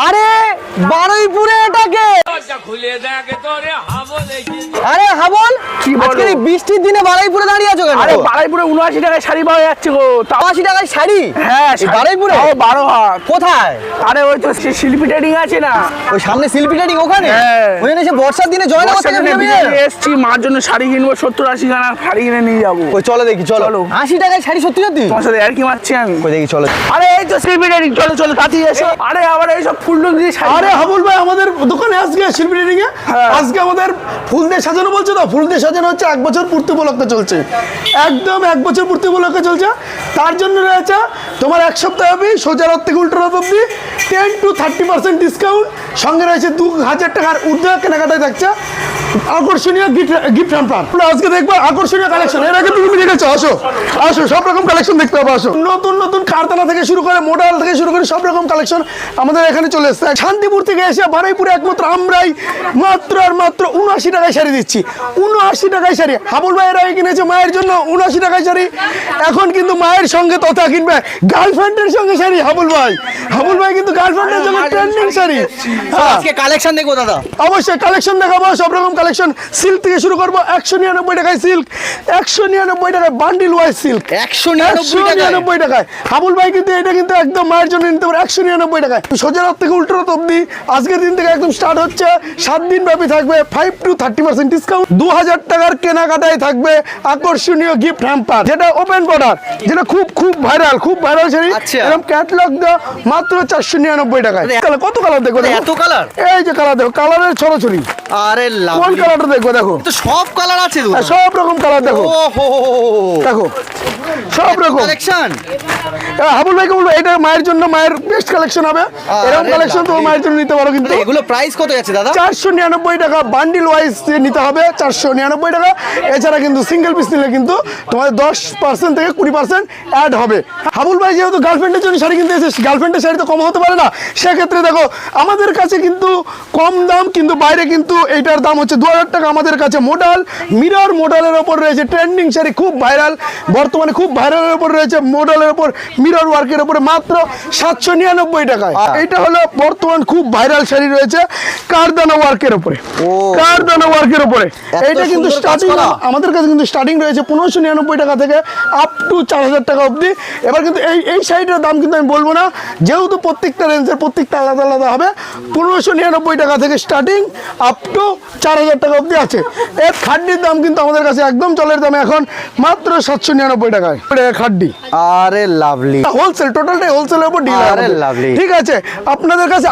আরে বারুইপুরে এটাকে আরে হাবল কি বলো? আজকে এই বৃষ্টির দিনে বারুইপুরে দাঁড়িয়ে আছো কেন? আরে বারাইপুরে 79 টাকায় শাড়ি পাওয়া যাচ্ছে গো। 80 টাকায় শাড়ি? হ্যাঁ, এই বারুইপুরে? তাও 12 হাত। কোথায়? আরে ওই তো শিল্পী ট্রেডিং আছে না, ওই সামনে শিল্পী ট্রেডিং ওখানে? হ্যাঁ। ওখানে এসে বর্ষার দিনে জয় বর্ষার দিনে বিকেলে এসছি, মার জন্য শাড়ি কিনবো, 70-80 খানা শাড়ি কিনে নিয়ে যাবো। ওই চলো দেখি চলো। চলো। 80 টাকায় শাড়ি সত্যি সত্যি? তোমার সাথে আর কি মারছি আমি। ওই দেখি চলো। আরে এই তো শিল্পী ট্রেডিং, চলো চলো তাড়াতাড়ি এসো। আরে আবার এইসব ফুল টুল দিয়ে শাড়ি। আরে হাবুল ভাই, আমাদের দোকানে আজকে শিল্পী ট্রেডিং এ হ্যাঁ। আজকে আমাদের ফুল দিয়ে সাজানো বলছে তো, ফুল দিয়ে সাজানো হচ্ছে 1 বছর পূর্তি উপলক্ষে চলছে, একদম 1 বছর পূর্তি উপলক্ষে চলছে। তার জন্য রয়েছে তোমার 1 সপ্তাহ ব্যাপী সোজা রাত থেকে উল্টো রাত অব্দি 10 to 30% ডিসকাউন্ট, সঙ্গে রয়েছে 2000 টাকার ঊর্ধ্বে কেনাকাটায় থাকছে আকর্ষণীয় গিফট হ্যাম্পার। আজকে দেখবো আকর্ষণীয় কালেকশন, এর আগে তুমি দেখেছো, আসো আসো, সব রকম কালেকশন দেখতে পাবো, আসো। নতুন নতুন কারখানা থেকে শুরু করে মডেল থেকে শুরু করে সব রকম কালেকশন আমাদের এখানে চলে এসেছে। শান্তিপুর থেকে এসে বারুইপুরে একমাত্র আমরাই মাত্র আর মাত্র 79 টাকায় শাড়ি দিচ্ছি। 79 টাকায় শাড়ি। হাবুল ভাইয়ের আগে কিনেছে মায়ের জন্য 79 টাকায় শাড়ি, এখন কিন্তু মায়ের সঙ্গে তথা কিনবে গার্লফ্রেন্ডের সঙ্গে শাড়ি। হাবুল ভাই কিন্তু গার্লফ্রেন্ডের জন্য ট্রেন্ডিং শাড়ি। হ্যাঁ, আজকে কালেকশন দেখবো দাদা। অবশ্যই কালেকশন দেখাবো, সব রকম কালেকশন। সিল্ক থেকে শুরু করবো 199 টাকায় সিল্ক, 199 টাকায় বান্ডিল ওয়াইজ সিল্ক, 199 টাকায়। হাবুল ভাই কিন্তু এটা কিন্তু একদম মায়ের জন্য নিতে পারে 199 টাকায়। সোজা রাত থেকে উল্টো রাত অব্দি আজকের দিন থেকে একদম স্টার্ট হচ্ছে, 7 দিন ব্যাপী থাকবে 5 to 30% ডিসকাউন্ট। 2000 টাকার কেনাকাটায় থাকবে আকর্ষণীয় গিফট হ্যাম্পার, যেটা ওপেন বর্ডার, যেটা খুব ভাইরাল শাড়ি। আচ্ছা। এরকম ক্যাটালগ দেওয়া মাত্র 499 টাকায়। কত কালার দেখো, এত কালার? এই যে কালার দেখো, কালারের ছড়াছড়ি। আরে লাভ। কোন কালারটা দেখো, দেখো তো সব কালার আছে তো? সব রকম কালার দেখো, ওহো দেখো সব রকম কালেকশন। হাবুল ভাইকে বলবো এটা মায়ের জন্য, মায়ের বেস্ট কালেকশন হবে। এরকম আরে কালেকশন তো lovely। মায়ের জন্য নিতে পারো কিন্তু। এগুলো প্রাইস কত যাচ্ছে দাদা? 499 টাকা বান্ডিল ওয়াইজ নিতে হবে, 499 টাকা। এছাড়া কিন্তু সিঙ্গেল পিস নিলে কিন্তু তোমাদের 10% থেকে 20% অ্যাড হবে। হাবুল ভাই যেহেতু গার্লফ্রেন্ডের জন্য শাড়ি কিনতে এসেছে, গার্লফ্রেন্ডের শাড়ি তো কম হতে পারে না, সেক্ষেত্রে দেখো আমাদের কাছে কিন্তু কম দাম, কিন্তু বাইরে কিন্তু এইটার দাম হচ্ছে 2000 টাকা। আমাদের কাছে মিরর মডেলের ওপর রয়েছে ট্রেন্ডিং শাড়ি, খুব ভাইরাল, বর্তমানে খুব ভাইরালের ওপর রয়েছে, মডেলের ওপর মিরর ওয়ার্কের ওপরে মাত্র 799 টাকায়। এটা হলো বর্তমান খুব ভাইরাল শাড়ি রয়েছে কারদানা ওয়ার্কের উপরে, কারদানা ওয়ার্কের উপরে। এইটা কিন্তু সুন্দর কাজ স্টার্টিং, করা। আমাদের কাছে কিন্তু স্টার্টিং রয়েছে 1599 টাকা থেকে আপ টু 4000 টাকা অবধি। এবার কিন্তু এই শাড়িটার দাম কিন্তু আমি বলবো না, যেহেতু প্রত্যেকটা রেঞ্জের প্রত্যেকটা আলাদা আলাদা হবে। 1599 টাকা থেকে স্টার্টিং আপ টু 4000 টাকা অবধি আছে। এর খাড্ডির দাম কিন্তু আমাদের কাছে একদম জলের দামে এখন মাত্র 799 টাকায় খাড্ডি। আরে লাভলি। হোলসেল, টোটালটাই হোলসেলের উপর ডিল। আরে lovely। ঠিক আছে, আপনাদের কাছে